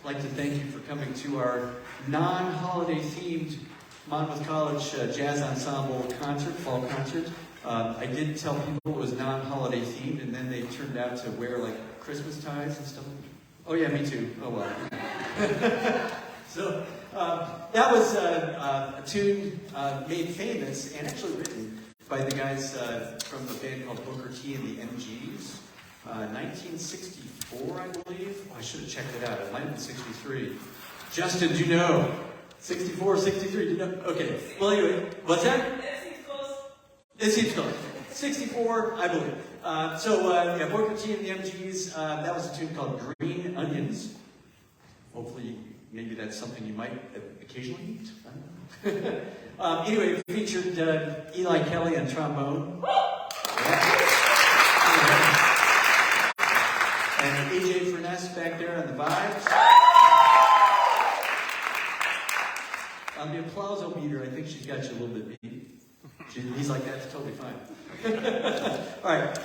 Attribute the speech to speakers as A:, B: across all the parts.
A: like to thank you for coming to our non-holiday themed Monmouth College Jazz Ensemble concert, fall concert. I did tell people it was non-holiday themed, and then they turned out to wear like Christmas ties and stuff. Oh yeah, me too. Oh well. So that was a tune made famous and actually written by the guys from the band called Booker T and the MGs. 1964, I believe. Oh, I should have checked it out. It might have been 63. Justin, do you know? 64, 63, do you know? Okay. Well, anyway, what's that? It seems close. 64, I believe. Yeah, Booker T and the MGs, that was a tune called Green Onions. Hopefully, maybe that's something you might occasionally eat. I don't know. Anyway, it featured Eli Kelly on trombone. And AJ Furness back there on the vibes. On the applausometer, I think she's got you a little bit beat. He's like, that's totally fine. All right.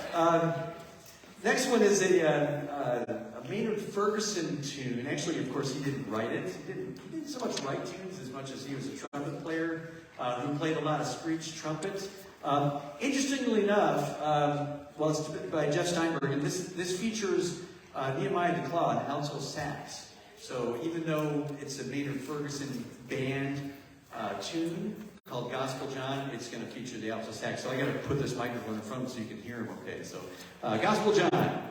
A: Next one is a Maynard Ferguson tune. Actually, of course, he didn't write it. He didn't so much write tunes as much as he was a trumpet player who played a lot of screech trumpet. Interestingly enough, well, it's by Jeff Steinberg, and this features Nehemiah DeClaw on alto sax. So even though it's a Maynard Ferguson band tune called Gospel John, it's going to feature the alto sax. So I got to put this microphone in front so you can hear him okay. So Gospel John.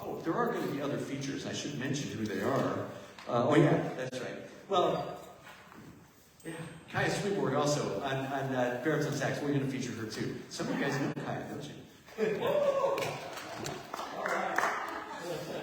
A: Oh, there are going to be other features. I should mention who they are. Oh yeah, that's right. Well, yeah, Kaya Sweetborg also on baritone sax. We're going to feature her too. Some of you guys know Kaya, don't you? All right. Okay.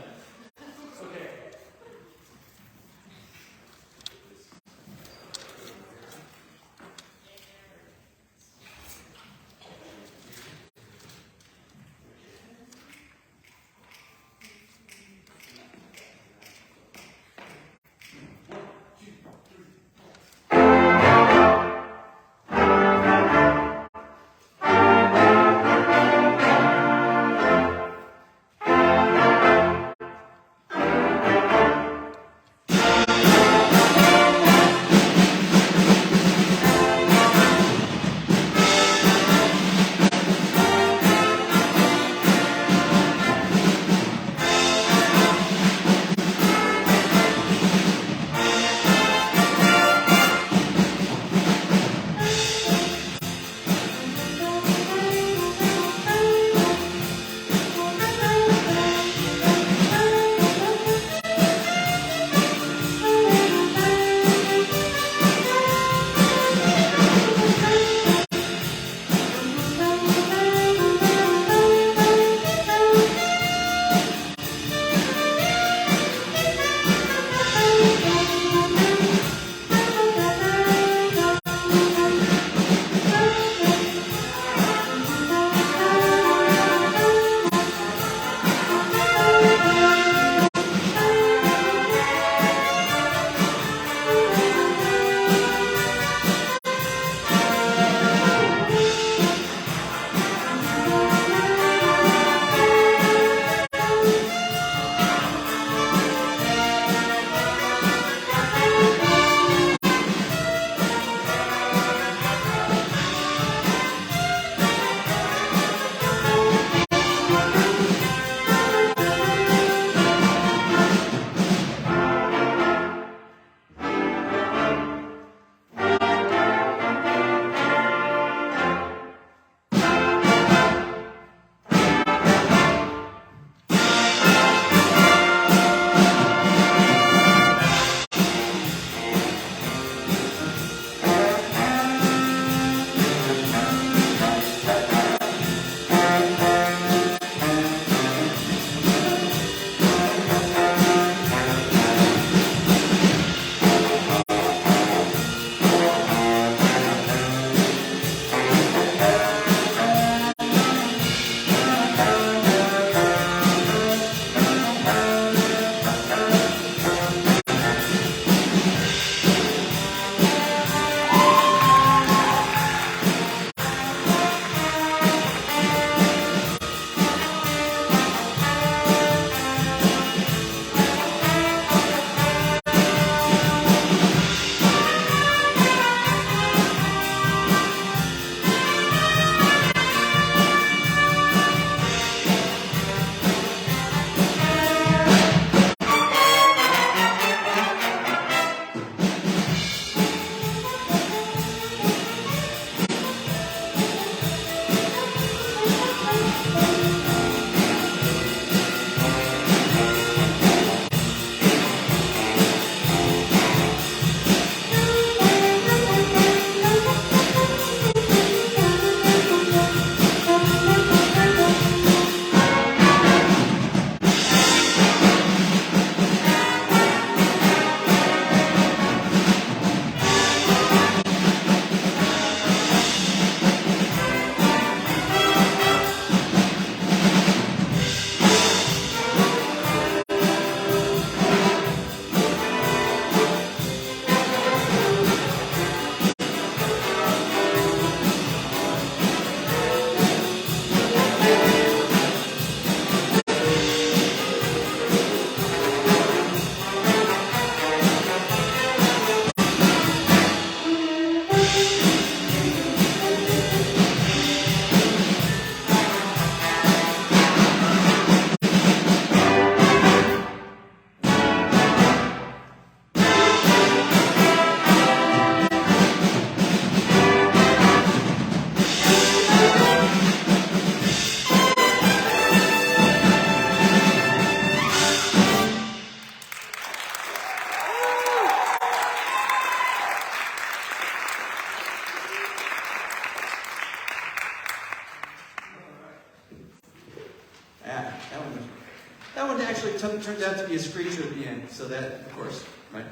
A: That one actually turns out to be a screecher at the end, so that, of course, right?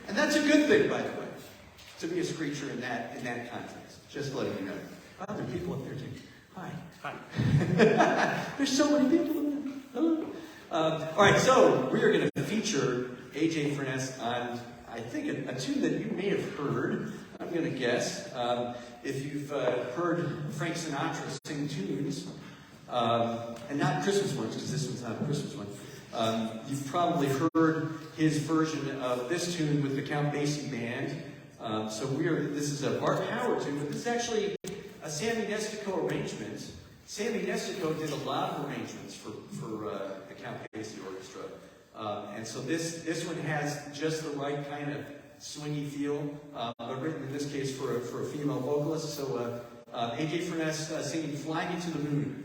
A: And that's a good thing, by the way, to be a screecher in that context. Just letting you know. Wow, there are people up there too. Hi. Hi. There's so many people in there. Hello. All right, so we are going to feature A.J. Furness on, I think, a tune that you may have heard. I'm going to guess. If you've heard Frank Sinatra sing tunes, and not Christmas ones, because this one's not a Christmas one, you've probably heard his version of this tune with the Count Basie Band. This is a Bart Howard tune, but this is actually a Sammy Nestico arrangement. Sammy Nestico did a lot of arrangements for the Count Basie Orchestra. And so this one has just the right kind of swingy feel, but written in this case for a female vocalist. So A.J. Furness singing Fly Me to the Moon.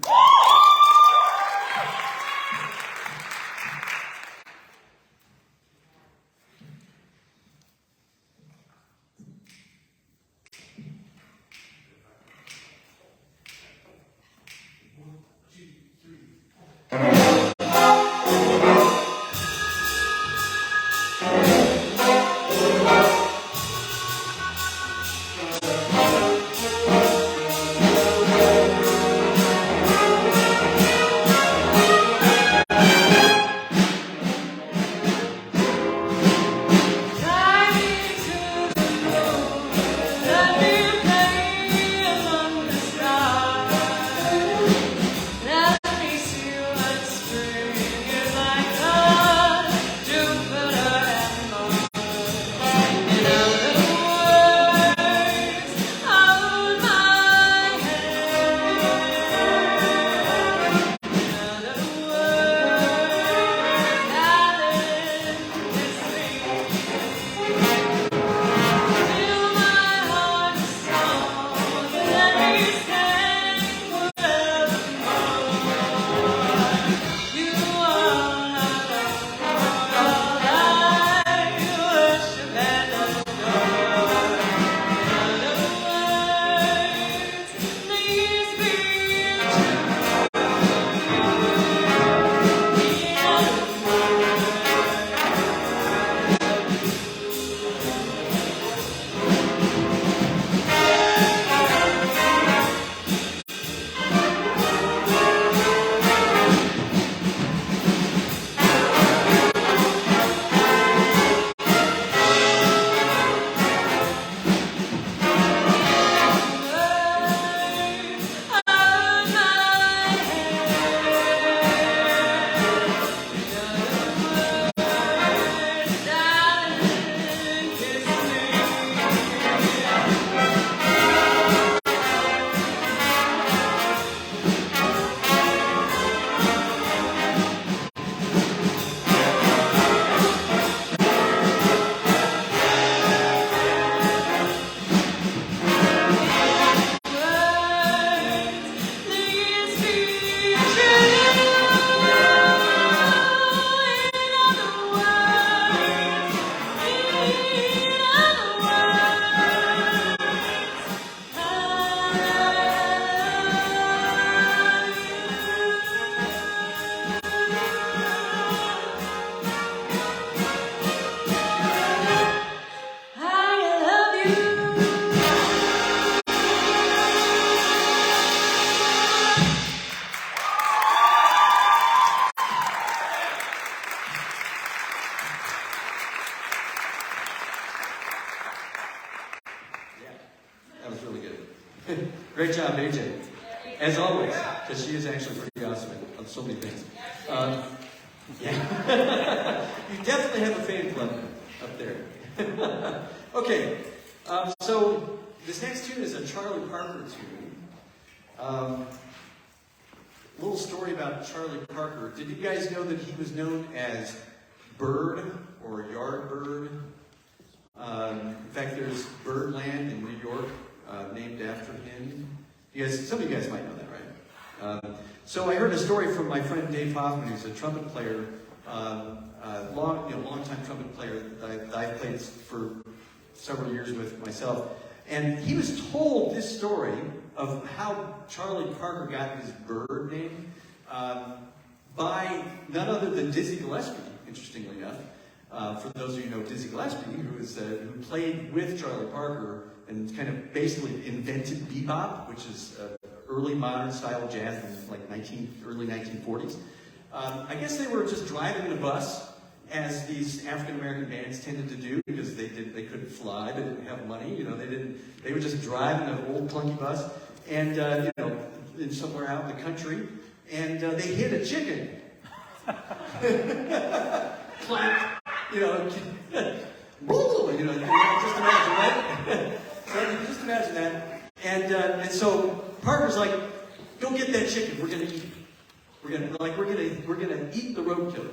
A: Great job, AJ. As always, because she is actually pretty awesome on so many things. Yeah. You definitely have a fan club up there. Okay, so this next tune is a Charlie Parker tune. A little story about Charlie Parker. Did you guys know that he was known as Bird or Yardbird? In fact, there's Birdland in New York, named after him. Some of you guys might know that, right? So I heard a story from my friend Dave Hoffman, who's a trumpet player, long-time trumpet player that I played for several years with myself. And he was told this story of how Charlie Parker got his Bird name by none other than Dizzy Gillespie, interestingly enough. For those of you who know Dizzy Gillespie, who played with Charlie Parker and kind of basically invented bebop, which is early modern style jazz in like early 1940s. I guess they were just driving in a bus, as these African American bands tended to do, because they couldn't fly, they didn't have money, they would just drive in an old clunky bus, and in somewhere out in the country, and they hit a chicken. Clap, just imagine, right? So just imagine that. And so Parker's like, go get that chicken. We're gonna eat it. We're gonna eat the roadkill.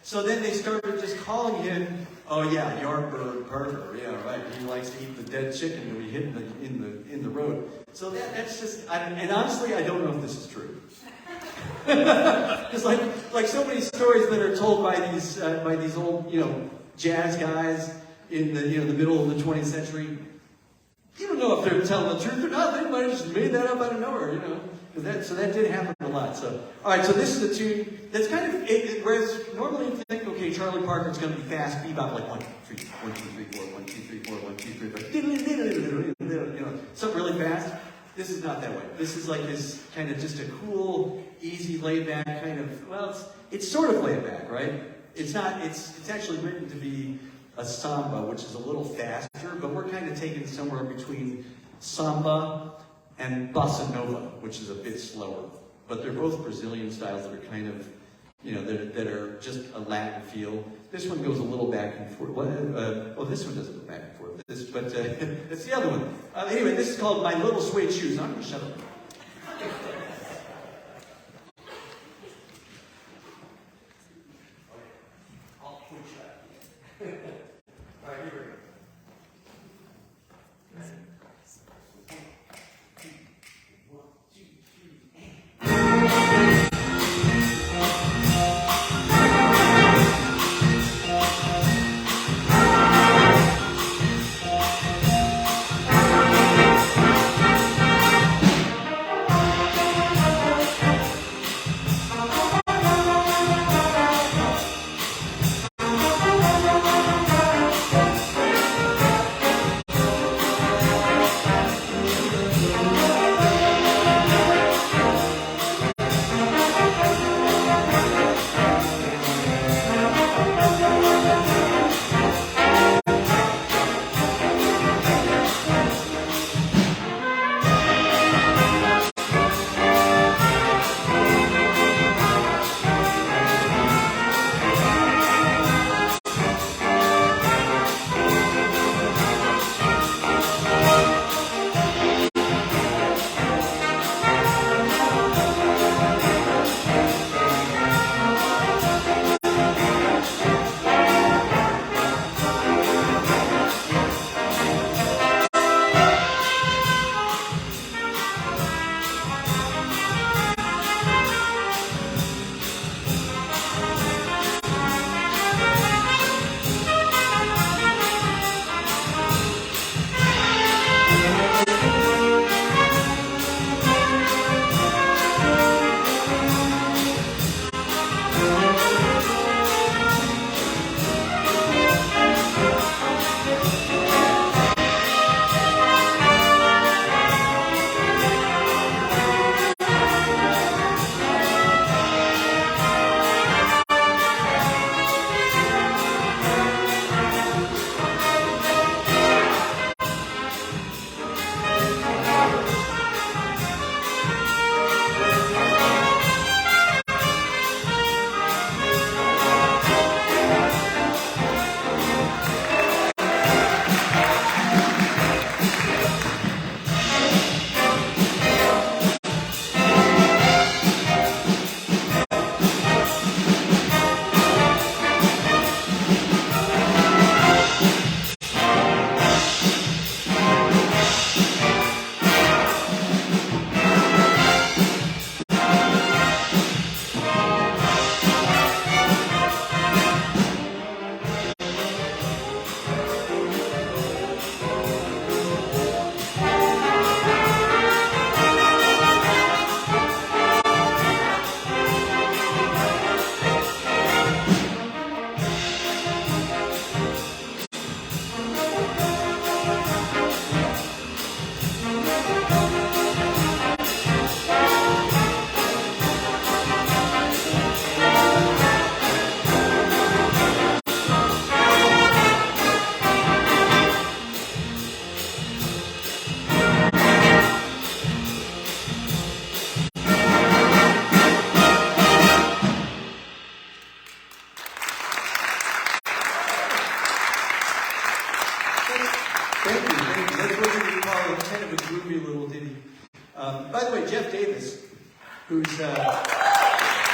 A: So then they started just calling him, oh yeah, Yardbird Parker. Yeah, right. He likes to eat the dead chicken that we hit in the road. So that's just. And honestly, I don't know if this is true. Because like so many stories that are told by these old jazz guys in the middle of the 20th century, you don't know if they're telling the truth or not. They might have just made that up out of nowhere, So that did happen a lot. So all right, so this is a tune that's kind of whereas normally you think, okay, Charlie Parker's going to be fast bebop, like 1 2 3 1 2 3 4 1 2 3 4 1 2 3 4, something really fast. This is not that way. This is like this kind of just a cool, easy, laid back kind of. Well, it's sort of laid back, right? It's not. It's actually written to be a samba, which is a little faster, but we're kind of taken somewhere between samba and bossa nova, which is a bit slower. But they're both Brazilian styles that are kind of, that are just a Latin feel. This one goes a little back and forth. This one doesn't go back and forth. But it's the other one. Anyway, this is called My Little Suede Shoes. I'm going to shut up. I'll switch that. All right, here we go.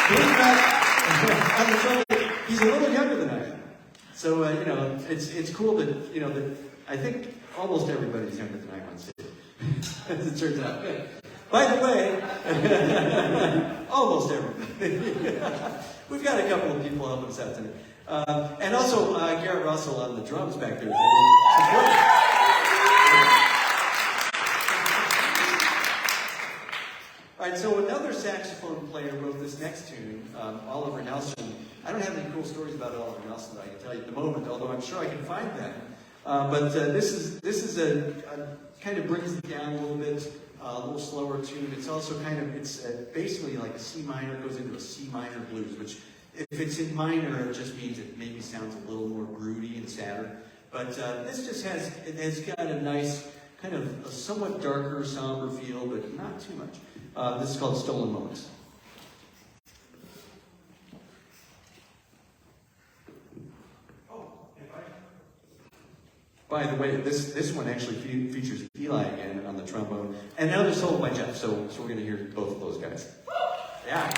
A: Believe it or not, on the trumpet, he's a little younger than I am. So, it's cool that, that I think almost everybody's younger than I am on stage, as it turns out. By the way, almost everybody. We've got a couple of people helping us out tonight. And also, Garrett Russell on the drums back there. All right, so another saxophone player wrote this next tune, Oliver Nelson. I don't have any cool stories about Oliver Nelson that I can tell you at the moment, although I'm sure I can find them. But this is a kind of brings it down a little bit, a little slower tune. It's also it's basically like a C minor, goes into a C minor blues, which if it's in minor, it just means it maybe sounds a little more broody and sadder. But this just has got a nice, kind of a somewhat darker, somber feel, but not too much. This is called Stolen Moments. By the way, this one actually features Eli again on the trombone, and another solo by Jeff. So we're going to hear both of those guys. Yeah.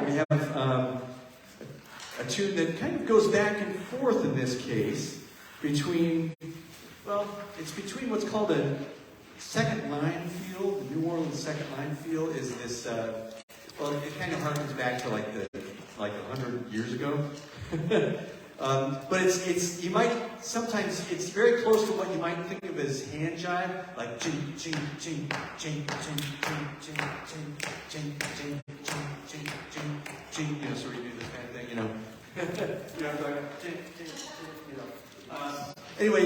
A: we have a tune that kind of goes back and forth in this case between, well, it's between what's called a second line feel. The New Orleans second line feel is this, well, it kind of harkens back to like 100 years ago. But it's, you might, sometimes it's very close to what you might think of as hand jive, like ching, ching, ching, ching, ching, ching, ching, ching, ching, ching, ching, ching, ching, you know, so we do this kind of thing, you know. You know, like, ching, ching, ching, you know. Anyway,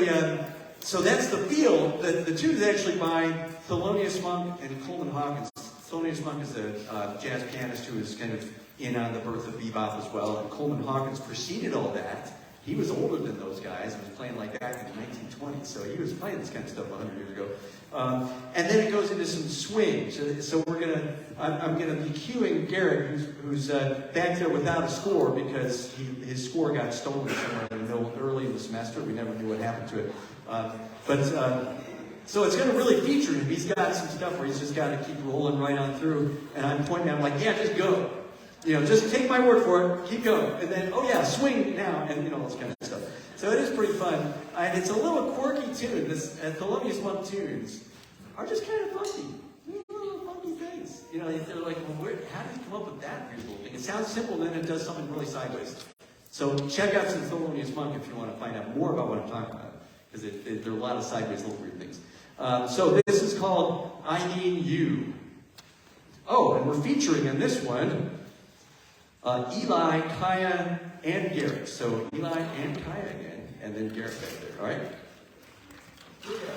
A: so that's the feel. The tune is actually by Thelonious Monk and Coleman Hawkins. Thelonious Monk is a jazz pianist who is kind of in on the birth of bebop as well. And Coleman Hawkins preceded all that. He was older than those guys and was playing like that in the 1920s. So he was playing this kind of stuff 100 years ago. And then it goes into some swing. So I'm gonna be cueing Garrett, who's back there without a score because his score got stolen somewhere in the middle, early in the semester. We never knew what happened to it. So it's going to really feature him. He's got some stuff where he's just got to keep rolling right on through. And I'm pointing out, like, yeah, just go. You know, just take my word for it. Keep going. And then, oh yeah, swing now. And, you know, all this kind of stuff. So it is pretty fun. And it's a little quirky tune. This Thelonious Monk tunes are just kind of funky. Little funky things. You know, they're like, well, how did he come up with that weird little thing? It sounds simple, then it does something really sideways. So check out some Thelonious Monk if you want to find out more about what I'm talking about. Because there are a lot of sideways little weird things. So this is called I Need You. Oh, and we're featuring in this one Eli, Kaya, and Garrett. So Eli and Kaya again, and then Garrett back there, all right? Here we go.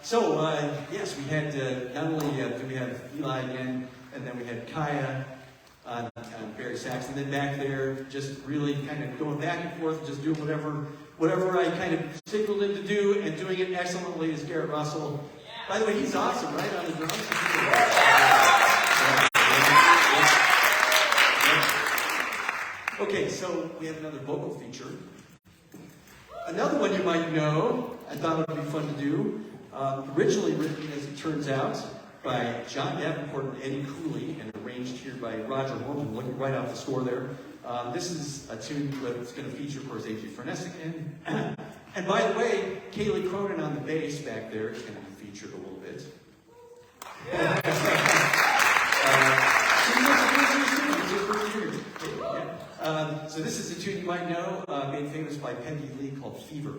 A: Yes, we had not only did we have Eli again, and then we had Kaya on Barry sax, and then back there, just really kind of going back and forth, just doing whatever I kind of signaled him to do, and doing it excellently is Garrett Russell. By the way, he's awesome, right, on the drums? Okay, so we have another vocal feature. Another one you might know, I thought it would be fun to do. Originally written, as it turns out, by John Davenport and Eddie Cooley, and arranged here by Roger Horton, looking right off the score there. This is a tune that's going to feature, of course, A.J. Farnesik. And by the way, Kaylee Cronin on the bass back there is going to be featured a little bit. So this is a tune you might know, made famous by Peggy Lee, called Fever.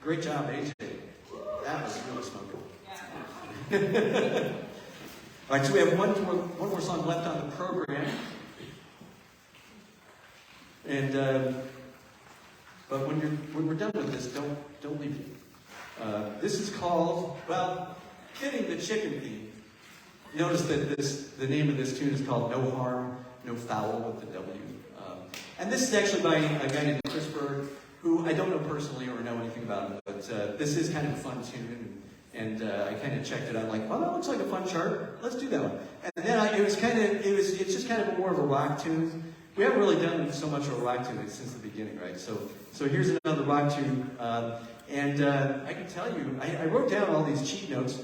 A: Great job, AJ. That was really smoking. All right, so we have one more song left on the program. And but when we're done with this, don't leave it. This is called, well, Getting the Chicken Theme. Notice that the name of this tune is called No Harm, No Foul with the W. And this is actually by a guy named Chris Berg, who I don't know personally or know anything about him, but this is kind of a fun tune. And I kind of checked it out, like, well, that looks like a fun chart. Let's do that one. And then it's just kind of more of a rock tune. We haven't really done so much of a rock tune since the beginning, right? So here's another rock tune. And I can tell you, I wrote down all these cheat notes.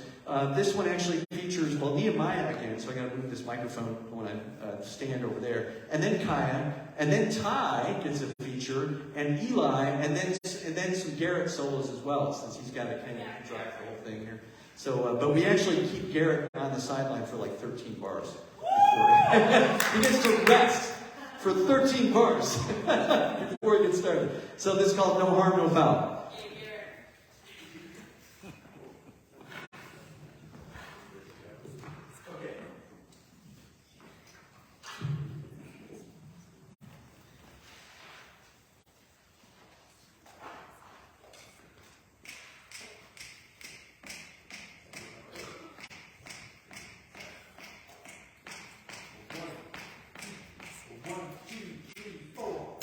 A: This one actually features, well, Nehemiah again, so I got to move this microphone when I stand over there. And then Kaya, and then Ty gets a feature, and Eli, and then some Garrett solos as well, since he's got to kind of drive the whole thing here. So, but we actually keep Garrett on the sideline for like 13 bars. He gets to rest for 13 bars before he gets started. So this is called No Harm, No Foul. One, two, three, four.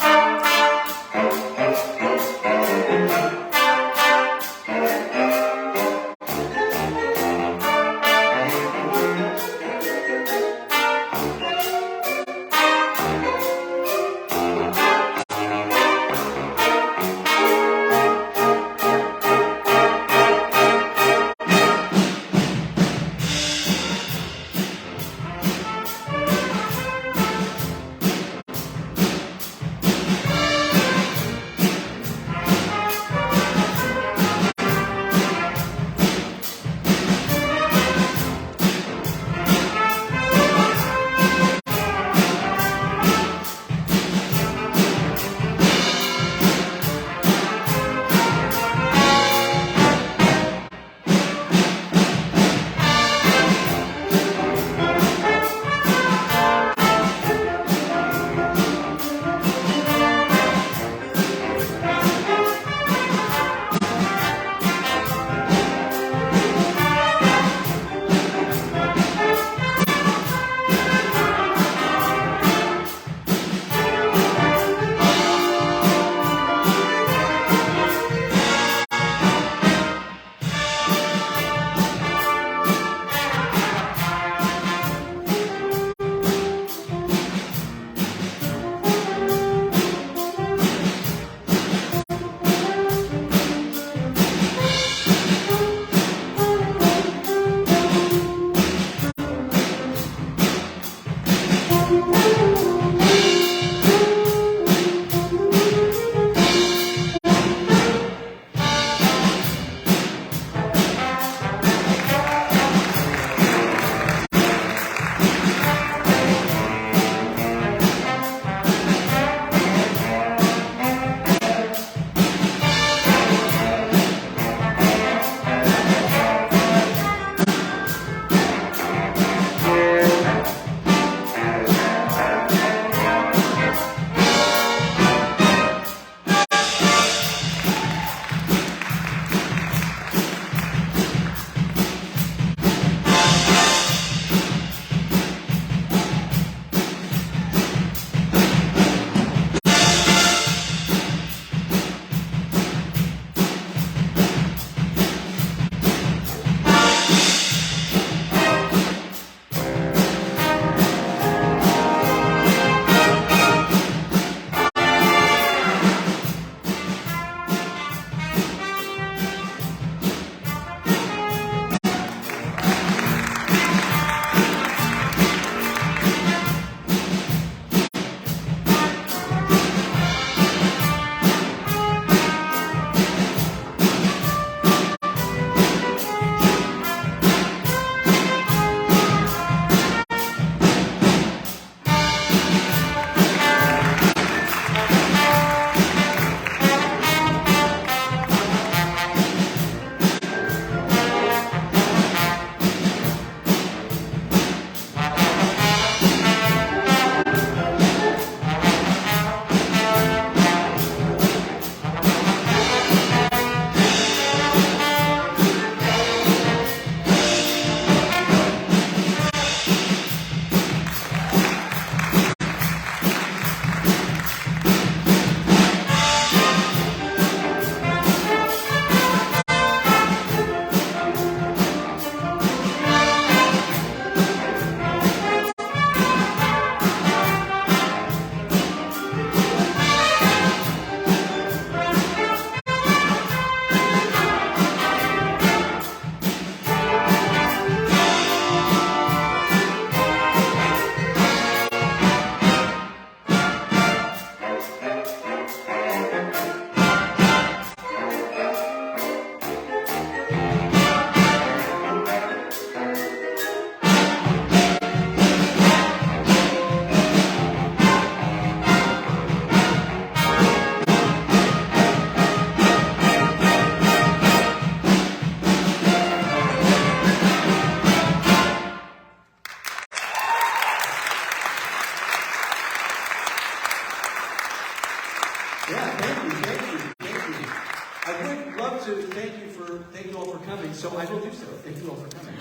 A: for coming, so I will do so. Thank you all for coming.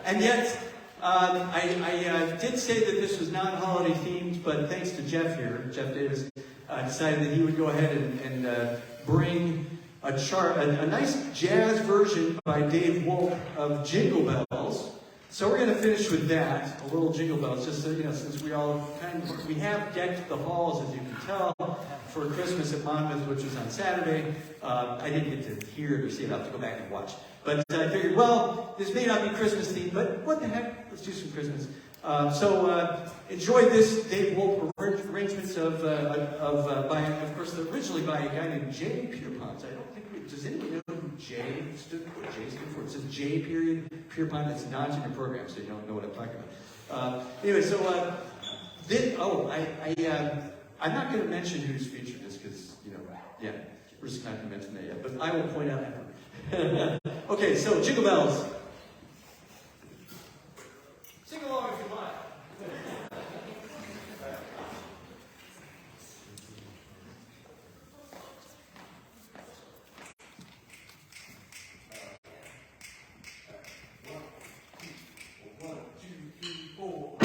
A: And yet, I did say that this was not holiday themed, but thanks to Jeff here, Jeff Davis, decided that he would go ahead and bring a nice jazz version by Dave Wolf of Jingle Bells. So we're going to finish with that, a little Jingle Bells, just so, since we have decked the halls, as you can tell, for Christmas at Monmouth, which was on Saturday. I didn't get to hear it or see it. I'll have to go back and watch. But I figured, well, this may not be Christmas themed, but what the heck? Let's do some Christmas. So enjoy this Dave Wolf arrangements of course, originally by a guy named J. Pierpont. I don't think does anybody know who J stood for? It says J period Pierpont. It's not in your program, so you don't know what I'm talking about. Anyway, so I'm not going to mention who's featured this because we're just not going to mention that yet. But I will point out that. Okay, so Jingle Bells. Sing along if you want. One, two, three, four.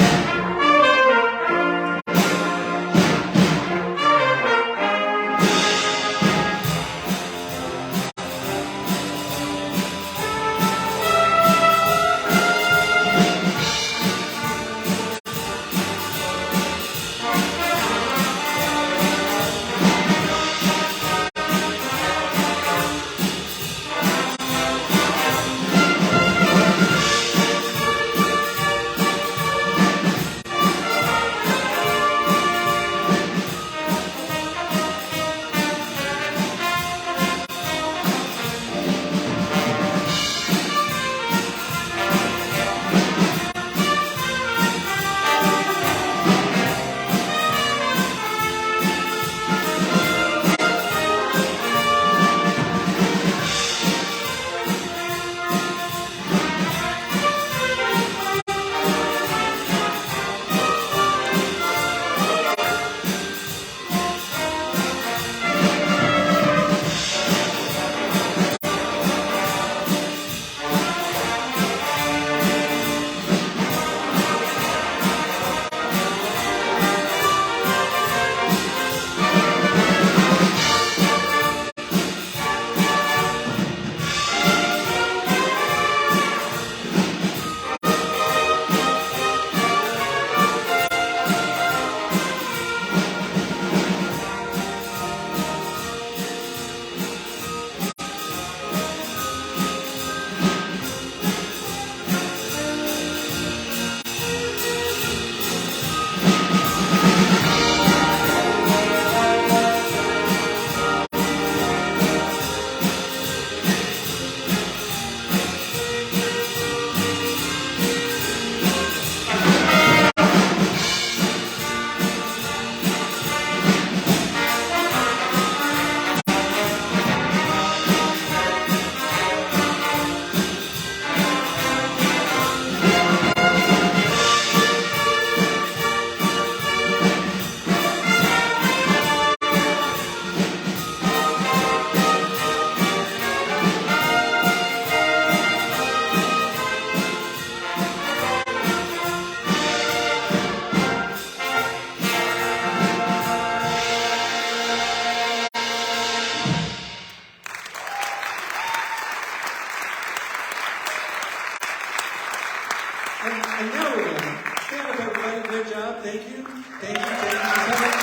A: And now we're done. Stand up, everybody. Great job. Thank you. Thank you. Thank you for coming.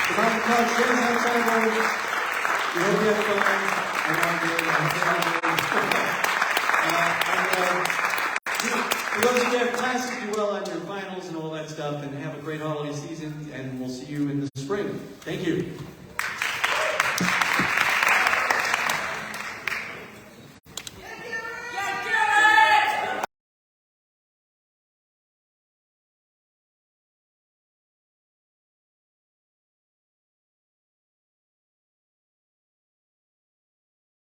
A: The Mountain College Friends Ensemble. We hope you have fun. For those of you who have classes, do well on your finals and all that stuff, and have a great holiday season, and we'll see you in the spring. Thank you.